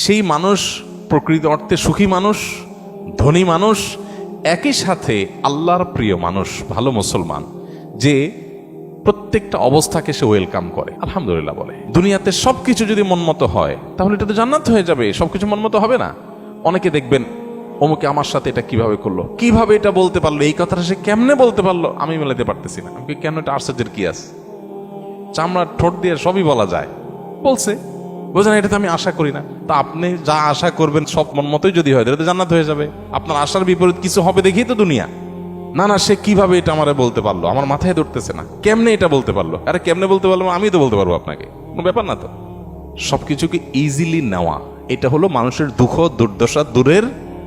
সেই মানুষ প্রকৃত অর্থে সুখী মানুষ, ধনী মানুষ, একই সাথে আল্লাহর প্রিয় মানুষ, ভালো মুসলমান, যে প্রত্যেকটা অবস্থাকে সে ওয়েলকাম করে, আলহামদুলিল্লাহ বলে। দুনিয়াতে সবকিছু যদি মনমতো হয় তাহলে এটা তো জান্নাত হয়ে যাবে। সবকিছু মনমতো হবে না। অনেকে দেখবেন অমুকে আমার সাথে এটা কিভাবে করলো, কিভাবে এটা বলতে পারলো, এই কথাটা সে কেমনে বলতে পারলো, আমি মেলাতে পারতেছি না। আমি কেন, এটা আশ্চর্যের কি আছে? চামড়ার ঠোঁট দিয়ে সবই বলা যায়, বলছে, বোঝেন, এটা তো আমি আশা করি না। তা আপনি যা আশা করবেন সব মন মতোই যদি হয়, এটা তো জান্নাত হয়ে যাবে। আপনার আশার বিপরীত কিছু হবে দেখেই তো দুনিয়া। না না, সে কিভাবে এটা আমারে বলতে পারলো, আমার মাথায় ধরতেছে না, কেমনে এটা বলতে পারলো। আরে কেমনে বলতে পারলো, আমি তো বলতে পারবো আপনাকে, কোনো ব্যাপার না তো। সবকিছুকে ইজিলি নেওয়া, এটা হলো মানুষের দুঃখ দুর্দশা দূরের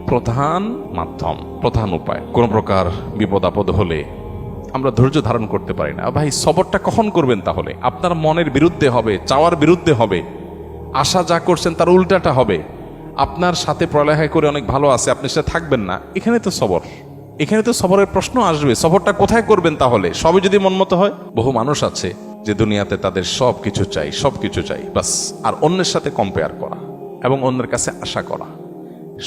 প্রধান মাধ্যম, প্রধান উপায়। কোন প্রকার বিপদ আপদ হলে আমরা ধৈর্য ধারণ করতে পারি না। ভাই, সবরটা কখন করবেন? তাহলে আপনার মনের বিরুদ্ধে হবে, চাওয়ার বিরুদ্ধে হবে, আশা যা করছেন তার উল্টাটা হবে। আপনার সাথে পড়ালেখা করে অনেক ভালো আছে, আপনি সেটা থাকবেন না, এখানে তো সবর, এখানে তো সবরের প্রশ্ন আসবে। সবরটা কোথায় করবেন তাহলে? সবই যদি মনমতো হয়। বহু মানুষ আছে যে দুনিয়াতে তাদের সব কিছু চাই, সব কিছু চাই, বাস, আর অন্যের সাথে কম্পেয়ার করা এবং অন্যের কাছে আশা করা।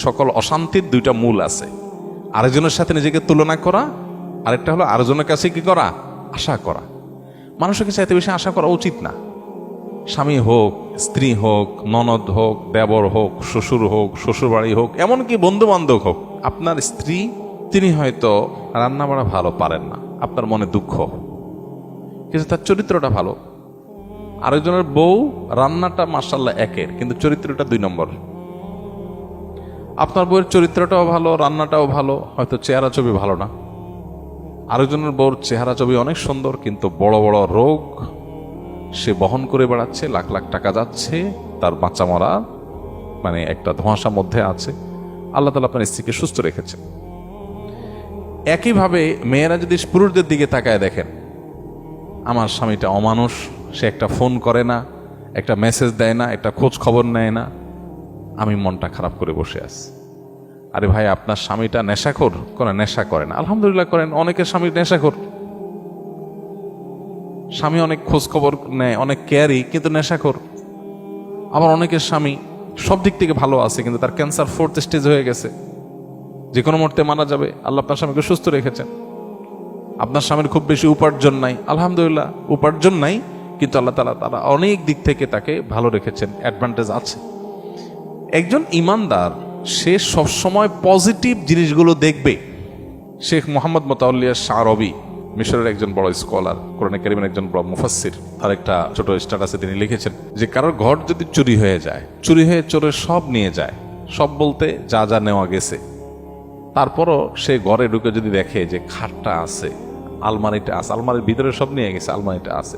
সকল অশান্তির দুইটা মূল আছে, আরেকজনের সাথে নিজেকে তুলনা করা, আরেকটা হলো আরেকজনের কাছে কি করা, আশা করা। মানুষের কাছে এত বেশি আশা করা উচিত না। স্বামী হোক, স্ত্রী হোক, ননদ হোক, দেবর হোক, শ্বশুর হোক, শ্বশুরবাড়ি হোক, এমনকি বন্ধু বান্ধব হোক, আপনার স্ত্রী, তিনি হয়তো রান্না বাড়া ভালো পারেন না, আপনার মনে দুঃখ, কিন্তু তার চরিত্রটা ভালো। আরেকজনের বউ রান্নাটা মাশাআল্লাহ একের, কিন্তু চরিত্রটা 2 নম্বর। আপনার বউয়ের চরিত্রটাও ভালো, রান্নাটাও ভালো, হয়তো চেহারা ছবি ভালো না। আরেকজনের বউর চেহারা ছবি অনেক সুন্দর, কিন্তু বড় বড় রোগ সে বহন করে বেড়াচ্ছে, লাখ লাখ টাকা যাচ্ছে, তার বাচ্চা মরা মানে একটা ধোঁয়াশার মধ্যে আছে। আল্লাহ তাআলা আপনার স্ত্রীকে সুস্থ রেখেছে। একইভাবে মেয়েরা যদি পুরুষদের দিকে তাকায় দেখেন, আমার স্বামীটা অমানুষ, সে একটা ফোন করে না, একটা মেসেজ দেয় না, একটা খোঁজ খবর নেয় না, আমি মনটা খারাপ করে বসে আছি। আরে ভাই, আপনার স্বামীটা নেশাখোর? কোন নেশা করেন, আলহামদুলিল্লাহ করেন। অনেকের স্বামী নেশাখোর, স্বামী অনেক খোঁজ খবর নেয়, অনেক কেয়ারি, কিন্তু নেশাখোর। আবার অনেকের স্বামী সব দিক থেকে ভালো আছে, কিন্তু তার ক্যান্সার 4th স্টেজ হয়ে গেছে, যে কোনো মুহূর্তে মারা যাবে। আল্লাহ আপনার স্বামীকে সুস্থ রেখেছেন। আপনার স্বামীর খুব বেশি উপার্জন নাই, আলহামদুলিল্লাহ, উপার্জন নাই, কিন্তু আল্লাহ তাআলা তারা অনেক দিক থেকে তাকে ভালো রেখেছেন, অ্যাডভান্টেজ আছে। একজন ইমানদার সে সবসময় পজিটিভ জিনিসগুলো দেখবে। শেখ মোহাম্মদ মোতাওয়াল্লিয়া শারবি, মিশরের একজন বড় স্কলার, কোরআনে কারীমের একজন বড় মুফাসসির, তার একটা ছোট স্ট্যাটাসে তিনি লিখেছেন যে কারোর ঘর যদি চুরি হয়ে যায়, চুরি হয়ে চোরে সব নিয়ে যায়, সব বলতে যা যা নেওয়া গেছে, তারপরও সে ঘরে ঢুকে যদি দেখে যে খাটটা আছে, আলমারিটা আছে, আলমারির ভিতরে সব নিয়ে গেছে, আলমারিটা আছে,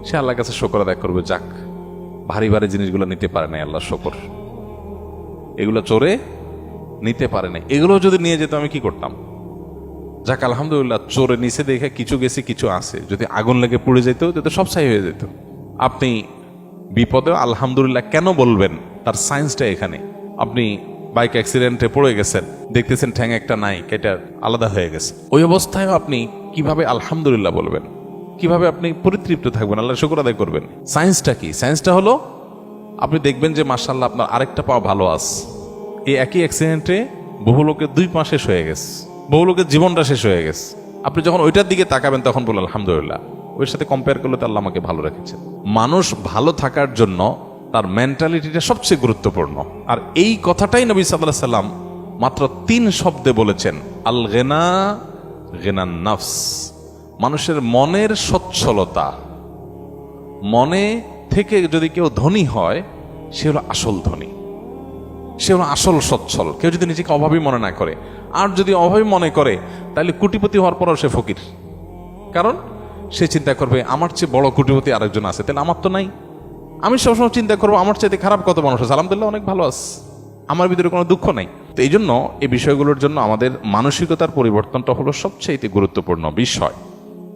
সে আল্লাহর কাছে শুকর আদায় করবে, যাক, ভারী ভারী জিনিসগুলো নিতে পারে না, আল্লাহ শুকর, এগুলো চোরে নিতে পারে না। এগুলো যদি নিয়ে যেত আমি কি করতাম? যাক, আলহামদুলিল্লাহ, চোরে নিচে দেখে কিছু গেছে, কিছু আছে, যদি আগুন লেগে পুড়ে যেত তো সব ছাই হয়ে যেত। আপনি বিপদে আলহামদুলিল্লাহ কেন বলবেন, তার সায়েন্সটা এখানে। আপনি বাইক অ্যাক্সিডেন্টে পড়ে গেছেন, দেখতেছেন ঠ্যাং একটা নাই, কেটে আলাদা হয়ে গেছে, ওই অবস্থায় আপনি কিভাবে আলহামদুলিল্লাহ বলবেন? কিভাবে আপনি পরিতৃপ্ত থাকবেন, আল্লাহ শুকর আদায় করবেন? সায়েন্সটা কি? সায়েন্সটা হলো, আপনি দেখবেন যে মাশাআল্লাহ আপনার আরেকটা পা ভালো আছে। এই একই অ্যাক্সিডেন্টে বহু লোকের 2 পা শেষ হয়ে গেছে, বহু লোকের জীবনটা শেষ হয়ে গেছে। আপনি যখন ওইটার দিকে তাকাবেন তখন বললেন আলহামদুলিল্লাহ, ওর সাথে কম্পেয়ার করলে তো আল্লাহ আমাকে ভালো রেখেছেন। মানুষ ভালো থাকার জন্য তার মেন্টালিটিটা সবচেয়ে গুরুত্বপূর্ণ। আর এই কথাটাই নবী সাল্লাল্লাহু আলাইহি সাল্লাম মাত্র 3 শব্দে বলেছেন, আল গিনা গিনান নাফস। মানুষের মনের সচ্ছলতা, মনে থেকে যদি কেউ ধনী হয়, সে হলো আসল ধনী, সে হলো আসল সচ্ছল। কেউ যদি নিজেকে অভাবী মনে না করে, আর যদি অভাবী মনে করে, তাহলে কোটিপতি হওয়ার পরও সে ফকির। কারণ সে চিন্তা করবে আমার চেয়ে বড় কোটিপতি আরেকজন আছে, তাহলে আমার তো নাই। আমি সবসময় চিন্তা করবো আমার চাইতে খারাপ কত মানুষ আছে, আলহামদুলিল্লাহ অনেক ভালো আছে, আমার ভিতরে কোনো দুঃখ নাই। তো এই জন্য এই বিষয়গুলোর জন্য আমাদের মানসিকতার পরিবর্তনটা হলো সবচেয়ে গুরুত্বপূর্ণ বিষয়।